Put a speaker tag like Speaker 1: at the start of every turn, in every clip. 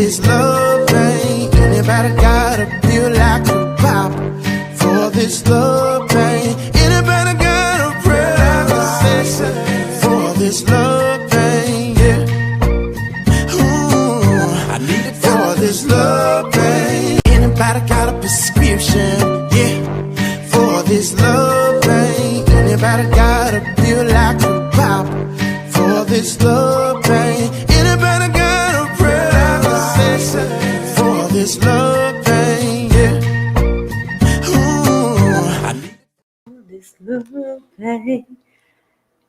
Speaker 1: this love pain. Anybody gotta feel like a pop for this love pain. Anybody got a prayer for this love pain, yeah. Ooh, I need it for this love pain. Anybody got a prescription, yeah, for this love pain. Anybody gotta feel like a pop for this love pain. Anybody got a prayer for this love pain, yeah. Ooh, I need
Speaker 2: this love pain.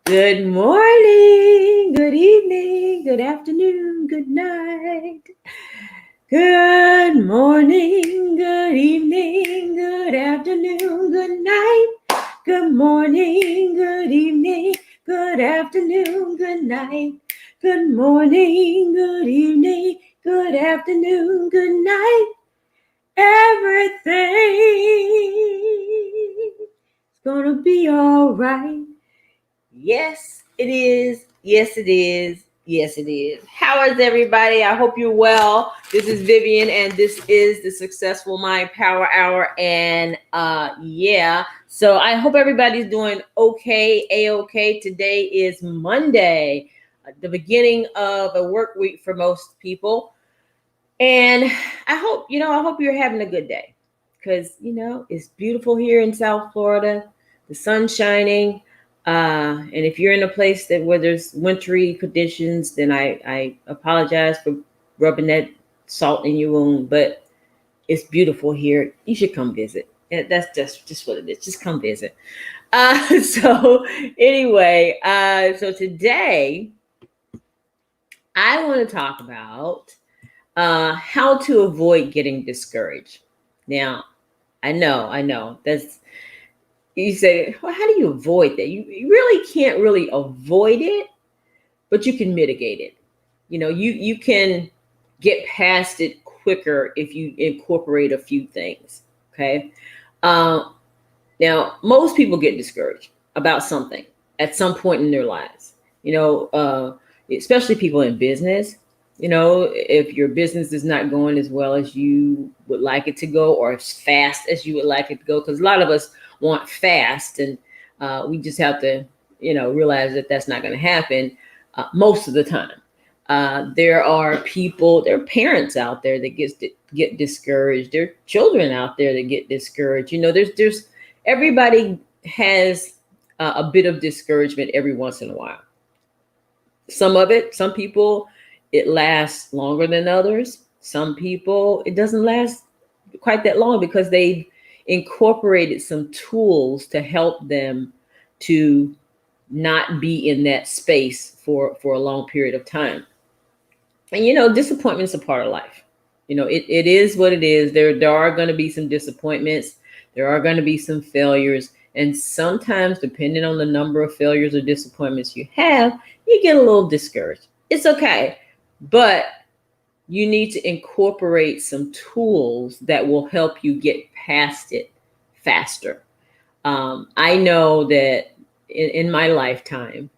Speaker 2: Good morning, good evening, good afternoon, good night. Good morning, good evening, good afternoon, good night. Good morning, good evening, good afternoon, good night. Good morning, good evening, good afternoon, good night. Everything's gonna be all right. Yes, it is. Yes, it is. Yes, it is. How is everybody? I hope you're well. This is Vivian, and this is the Successful Mind Power Hour. And so I hope everybody's doing okay, A-okay. Today is Monday, the beginning of a work week for most people. And I hope you're having a good day, because, it's beautiful here in South Florida. The sun's shining. And if you're in a place where there's wintry conditions, then I apologize for rubbing that salt in your wound, but it's beautiful here. You should come visit. And that's just what it is. Just come visit. So today I want to talk about how to avoid getting discouraged. Now, I know that's, you say, well, how do you avoid that? You really can't really avoid it, but you can mitigate it. You can get past it quicker if you incorporate a few things. Okay. Now, most people get discouraged about something at some point in their lives, especially people in business. If your business is not going as well as you would like it to go, or as fast as you would like it to go, because a lot of us want fast, and we just have to, realize that that's not going to happen most of the time. There are parents out there that get discouraged. There are children out there that get discouraged. There's everybody has a bit of discouragement every once in a while. Some people, it lasts longer than others. Some people, it doesn't last quite that long because they've incorporated some tools to help them to not be in that space for a long period of time. And, disappointment's a part of life. It is what it is. There are going to be some disappointments. There are going to be some failures. And sometimes, depending on the number of failures or disappointments you have, you get a little discouraged. It's okay. But you need to incorporate some tools that will help you get past it faster. I know that in my lifetime,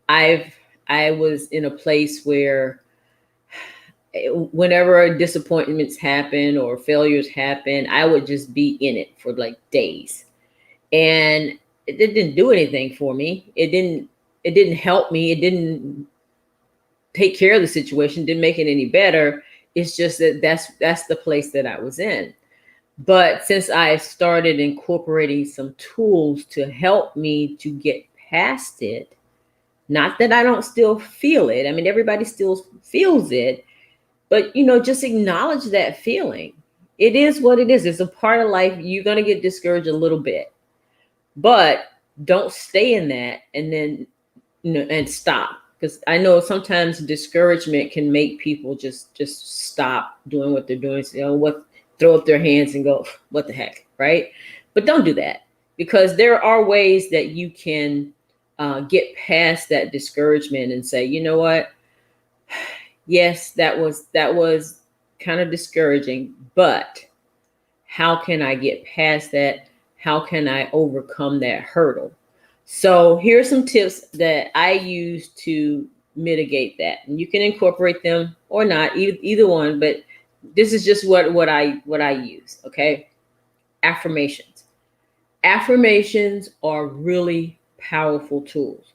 Speaker 2: I was in a place where whenever disappointments happen or failures happen, I would just be in it for like days. And it didn't do anything for me. It didn't help me. It didn't take care of the situation, didn't make it any better. It's just that's the place that I was in. But since I started incorporating some tools to help me to get past it, not that I don't still feel it. I mean, everybody still feels it, but just acknowledge that feeling. It is what it is. It's a part of life. You're going to get discouraged a little bit, but don't stay in that and then, and stop. Because I know sometimes discouragement can make people just stop doing what they're doing. Throw up their hands and go, what the heck, right? But don't do that, because there are ways that you can get past that discouragement and say, you know what? Yes, that was kind of discouraging, but how can I get past that? How can I overcome that hurdle? So here's some tips that I use to mitigate that. And you can incorporate them or not, either one, but this is just what I use. Okay. Affirmations. Affirmations are really powerful tools.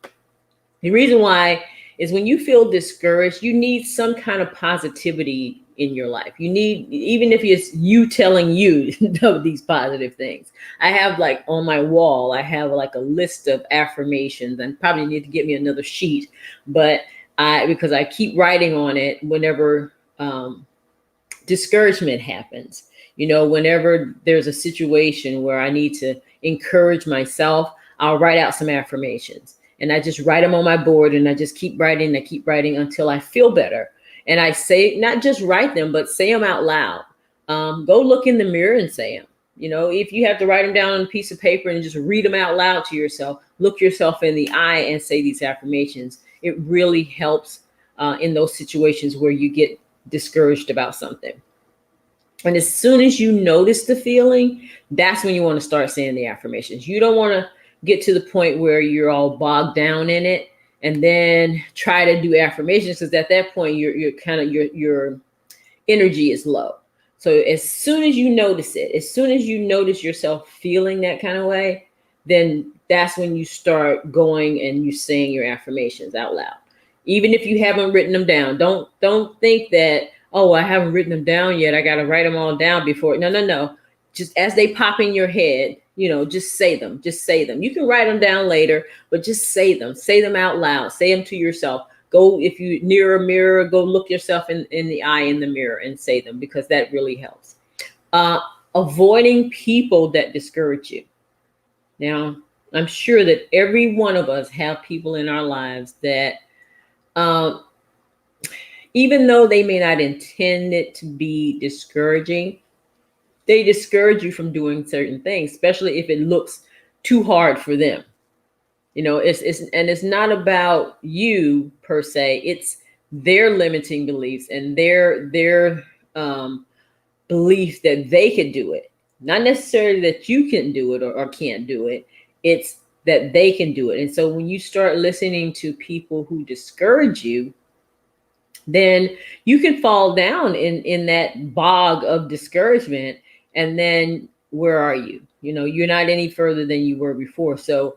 Speaker 2: The reason why is when you feel discouraged, you need some kind of positivity in your life. You need, even if it's you telling you these positive things. I have like on my wall, I have like a list of affirmations, and probably need to get me another sheet, but because I keep writing on it whenever discouragement happens. Whenever there's a situation where I need to encourage myself, I'll write out some affirmations. And I just write them on my board, and I just keep writing. I keep writing until I feel better. And I say, not just write them, but say them out loud. Go look in the mirror and say them. If you have to write them down on a piece of paper and just read them out loud to yourself, look yourself in the eye and say these affirmations. It really helps in those situations where you get discouraged about something. And as soon as you notice the feeling, that's when you want to start saying the affirmations. You don't want to get to the point where you're all bogged down in it and then try to do affirmations, because at that point you're kind of your energy is low. So as soon as you notice it, as soon as you notice yourself feeling that kind of way, then that's when you start going and you saying your affirmations out loud. Even if you haven't written them down, don't think that, oh, I haven't written them down yet, I got to write them all down before. No. Just as they pop in your head, just say them. Just say them. You can write them down later, but just say them. Say them out loud. Say them to yourself. Go, if you near a mirror, go look yourself in the eye in the mirror and say them, because that really helps. Avoiding people that discourage you. Now, I'm sure that every one of us have people in our lives that, even though they may not intend it to be discouraging, they discourage you from doing certain things, especially if it looks too hard for them. It's not about you per se. It's their limiting beliefs and their belief that they can do it. Not necessarily that you can do it or can't do it. It's that they can do it. And so when you start listening to people who discourage you, then you can fall down in that bog of discouragement. And then where are you? You're not any further than you were before. So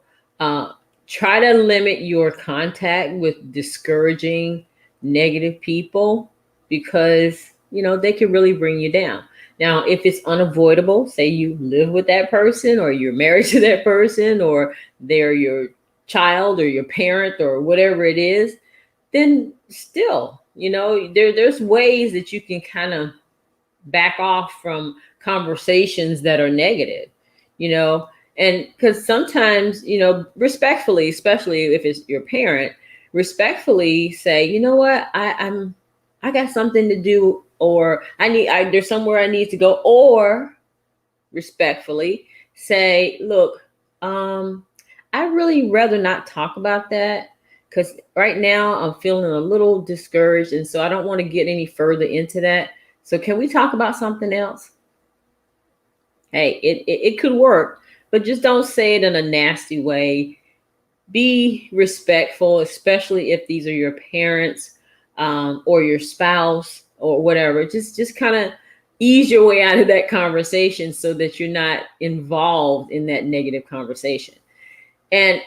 Speaker 2: try to limit your contact with discouraging, negative people, because, they can really bring you down. Now, if it's unavoidable, say you live with that person, or you're married to that person, or they're your child or your parent or whatever it is, then still, there's ways that you can kind of back off from conversations that are negative, and because sometimes, respectfully, especially if it's your parent, respectfully say, you know what, I got something to do, or there's somewhere I need to go, or respectfully say, look, I'd really rather not talk about that, because right now I'm feeling a little discouraged, and so I don't want to get any further into that. So can we talk about something else? Hey, it could work, but just don't say it in a nasty way. Be respectful, especially if these are your parents or your spouse or whatever. Just kind of ease your way out of that conversation so that you're not involved in that negative conversation. And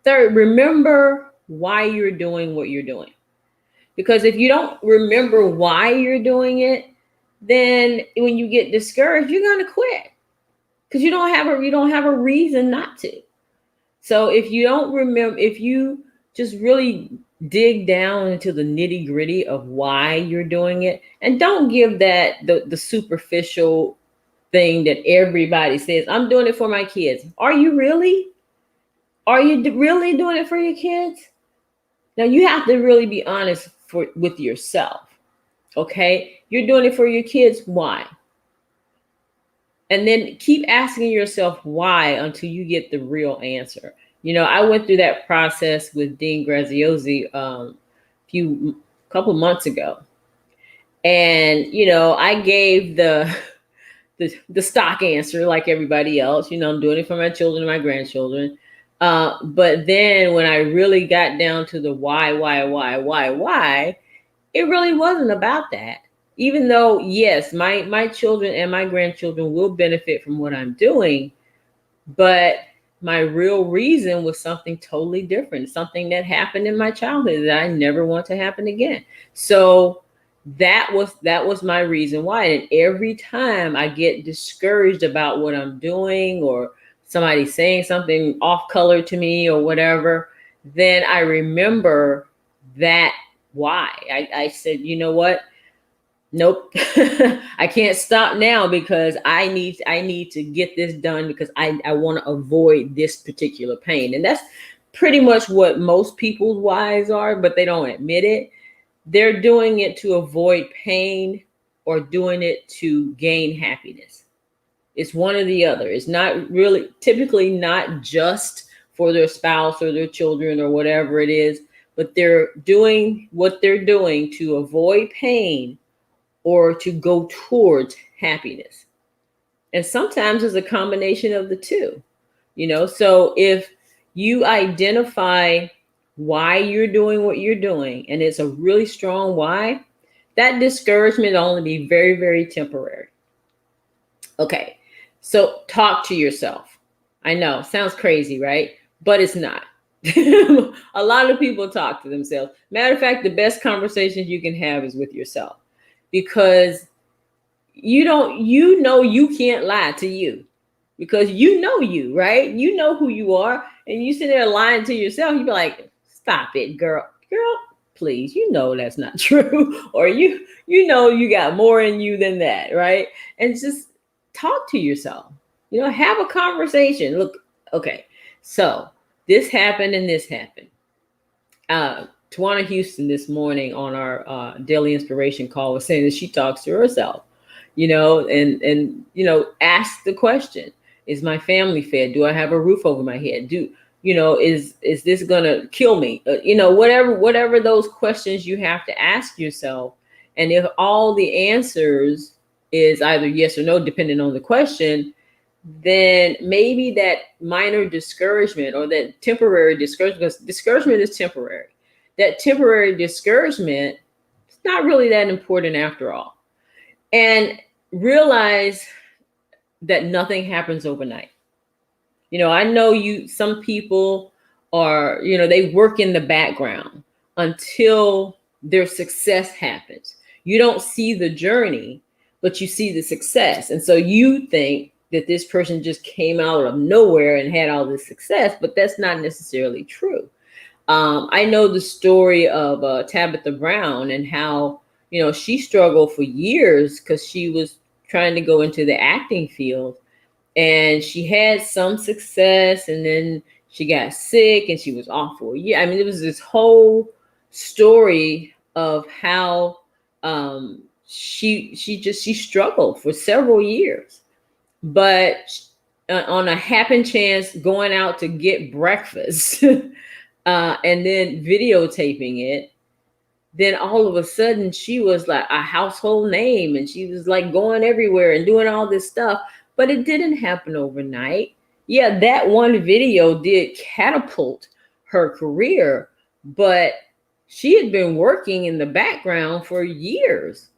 Speaker 2: third, remember why you're doing what you're doing. Because if you don't remember why you're doing it, then when you get discouraged, you're going to quit, because you don't have a reason not to. So if you don't remember, if you just really dig down into the nitty gritty of why you're doing it, and don't give that the superficial thing that everybody says, I'm doing it for my kids. Are you really? Are you really doing it for your kids? Now you have to really be honest with yourself. Okay, you're doing it for your kids. Why? And then keep asking yourself why until you get the real answer. I went through that process with Dean Graziosi couple months ago, and I gave the stock answer like everybody else. I'm doing it for my children and my grandchildren. But then when I really got down to the why, it really wasn't about that. Even though, yes, my children and my grandchildren will benefit from what I'm doing, but my real reason was something totally different, something that happened in my childhood that I never want to happen again. So that was my reason why. And every time I get discouraged about what I'm doing, or somebody saying something off color to me or whatever, then I remember that why. I said, you know what? Nope. I can't stop now, because I need to get this done, because I want to avoid this particular pain. And that's pretty much what most people's whys are, but they don't admit it. They're doing it to avoid pain, or doing it to gain happiness. It's one or the other. It's not really, typically not just for their spouse or their children or whatever it is, but they're doing what they're doing to avoid pain or to go towards happiness. And sometimes it's a combination of the two, So if you identify why you're doing what you're doing, and it's a really strong why, that discouragement will only be very, very temporary. Okay, so talk to yourself. I know, sounds crazy, right? But it's not. A lot of people talk to themselves. Matter of fact, the best conversations you can have is with yourself, because you can't lie to you, because you, right? You know who you are, and you sit there lying to yourself. You be like, stop it, girl, please. That's not true. Or you got more in you than that, right? And just talk to yourself, have a conversation. Look, okay, so this happened and this happened. Tawana Houston this morning on our daily inspiration call was saying that she talks to herself, and ask the question: is my family fed? Do I have a roof over my head? Is this gonna kill me? Whatever those questions you have to ask yourself. And if all the answers is either yes or no, depending on the question, then maybe that minor discouragement, or that temporary discouragement, because discouragement is temporary, that temporary discouragement, it's not really that important after all. And realize that nothing happens overnight. I know some people are, they work in the background until their success happens. You don't see the journey, but you see the success. And so you think that this person just came out of nowhere and had all this success, but that's not necessarily true. I know the story of Tabitha Brown, and how, she struggled for years because she was trying to go into the acting field, and she had some success, and then she got sick and she was off for a year. I mean, it was this whole story of how she struggled for several years. But on a happen chance going out to get breakfast and then videotaping it, then all of a sudden she was like a household name, and she was like going everywhere and doing all this stuff. But it didn't happen overnight. Yeah, that one video did catapult her career, but she had been working in the background for years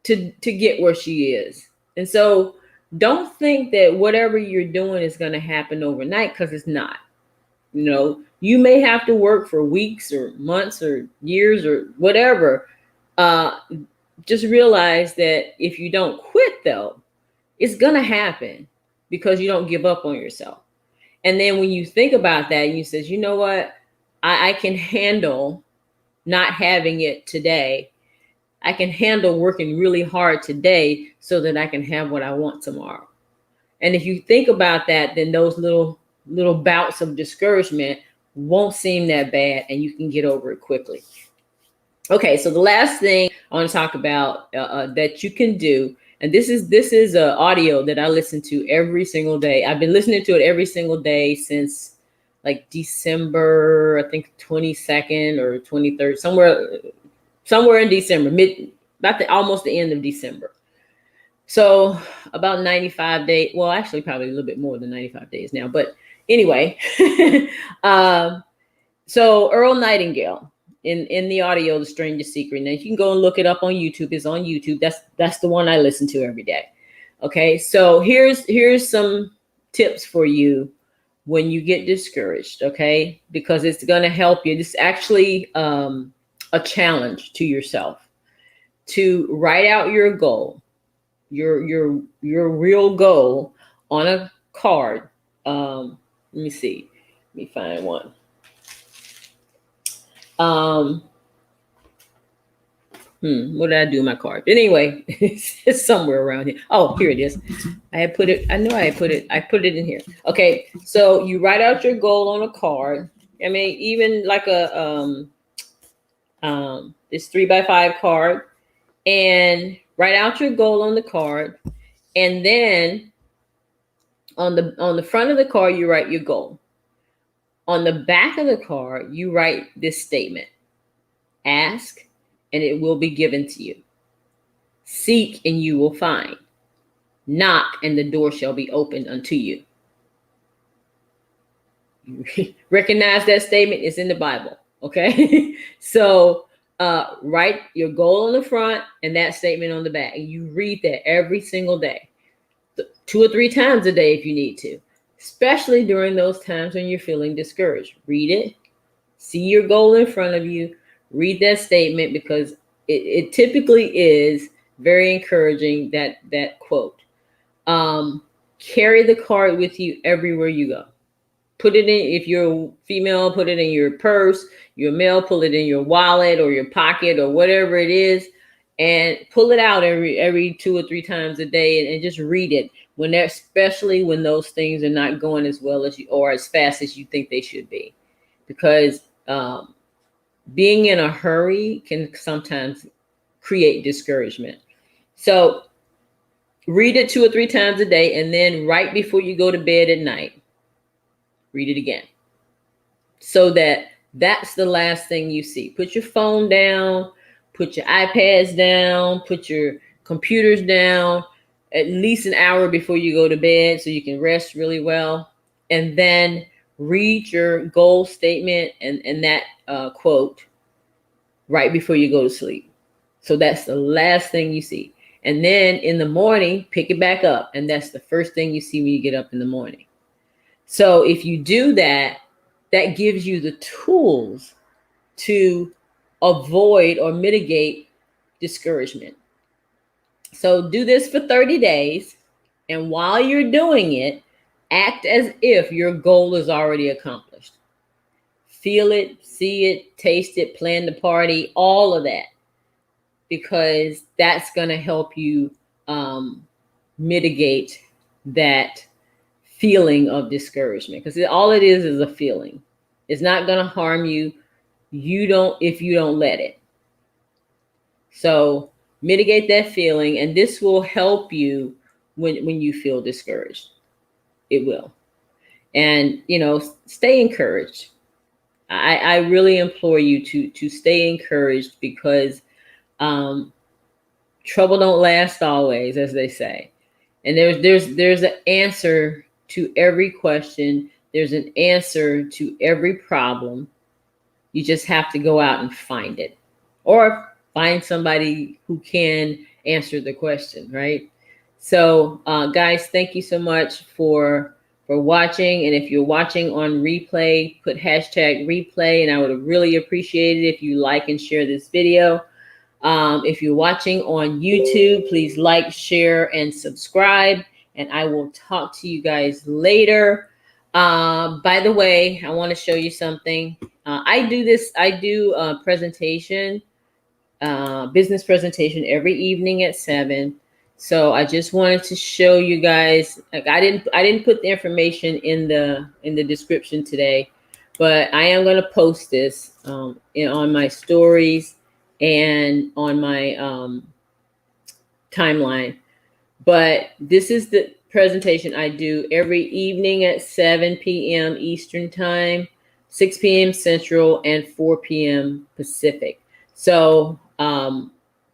Speaker 2: to get where she is. And so don't think that whatever you're doing is going to happen overnight, because it's not. You may have to work for weeks or months or years or whatever. Just realize that if you don't quit, though, it's going to happen, because you don't give up on yourself. And then when you think about that, you says, you know what, I can handle not having it today. I can handle working really hard today so that I can have what I want tomorrow. And if you think about that, then those little bouts of discouragement won't seem that bad, and you can get over it quickly. Okay, so the last thing I want to talk about that you can do, and this is an audio that I listen to every single day. I've been listening to it every single day since like December, I think 22nd or 23rd, somewhere in December, almost the end of December. So about 95 days, well, actually probably a little bit more than 95 days now, but Anyway, um, so Earl Nightingale in the audio, The Strangest Secret. Now you can go and look it up on YouTube. It's on YouTube. That's the one I listen to every day. Okay, so here's some tips for you when you get discouraged. Okay, because it's going to help you. This is actually a challenge to yourself to write out your goal, your real goal on a card. Let me see. Let me find one. What did I do in my card? But anyway, it's somewhere around here. Oh, here it is. I put it in here. Okay, so you write out your goal on a card. I mean, even like a this 3x5 card, and write out your goal on the card, and then on the front of the card you write your goal. On the back of the card you write this statement: ask and it will be given to you. Seek and you will find. Knock and the door shall be opened unto you. You recognize that statement? It's in the Bible. Okay. So write your goal on the front and that statement on the back. And you read that every single day, 2 or 3 times a day if you need to, especially during those times when you're feeling discouraged. Read it, see your goal in front of you, read that statement, because it typically is very encouraging, that quote. Carry the card with you everywhere you go. Put it in, if you're female, put it in your purse. You're male, pull it in your wallet or your pocket or whatever it is, and pull it out every 2 or 3 times a day, and just read it especially when those things are not going as well as you, or as fast as you think they should be, because being in a hurry can sometimes create discouragement. So read it 2 or 3 times a day, and then right before you go to bed at night, read it again, so that's the last thing you see. Put your phone down, put your iPads down, put your computers down at least an hour before you go to bed so you can rest really well. And then read your goal statement and that quote right before you go to sleep. So that's the last thing you see. And then in the morning, pick it back up. And that's the first thing you see when you get up in the morning. So if you do that, that gives you the tools to avoid or mitigate discouragement. So do this for 30 days. And while you're doing it, act as if your goal is already accomplished. Feel it, see it, taste it, plan the party, all of that, because that's going to help you mitigate that feeling of discouragement, because all it is a feeling. It's not going to harm you. If you don't let it. So mitigate that feeling, and this will help you when you feel discouraged. It will. And, stay encouraged. I really implore you to stay encouraged, because trouble don't last always, as they say. And there's an answer to every question. There's an answer to every problem. You just have to go out and find it, or find somebody who can answer the question, right? So, guys, thank you so much for watching. And if you're watching on replay, put #replay, and I would really appreciate it if you like and share this video. If you're watching on YouTube, please like, share, and subscribe. And I will talk to you guys later. By the way, I want to show you something. I do a presentation, business presentation every evening at 7. So I just wanted to show you guys. Like, I didn't put the information in the description today, but I am going to post this on my stories and on my timeline. But this is the presentation I do every evening at 7 p.m. Eastern Time, 6 p.m. Central, and 4 p.m. Pacific. So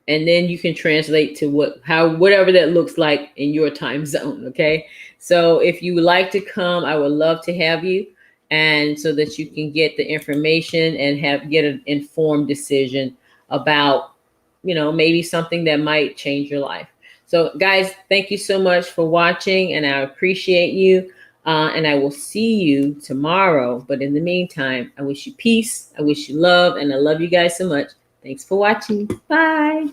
Speaker 2: and then you can translate to whatever that looks like in your time zone. Okay. So if you would like to come, I would love to have you, and so that you can get the information and get an informed decision about, maybe something that might change your life. So guys, thank you so much for watching, and I appreciate you. And I will see you tomorrow. But in the meantime, I wish you peace. I wish you love, and I love you guys so much. Thanks for watching. Bye.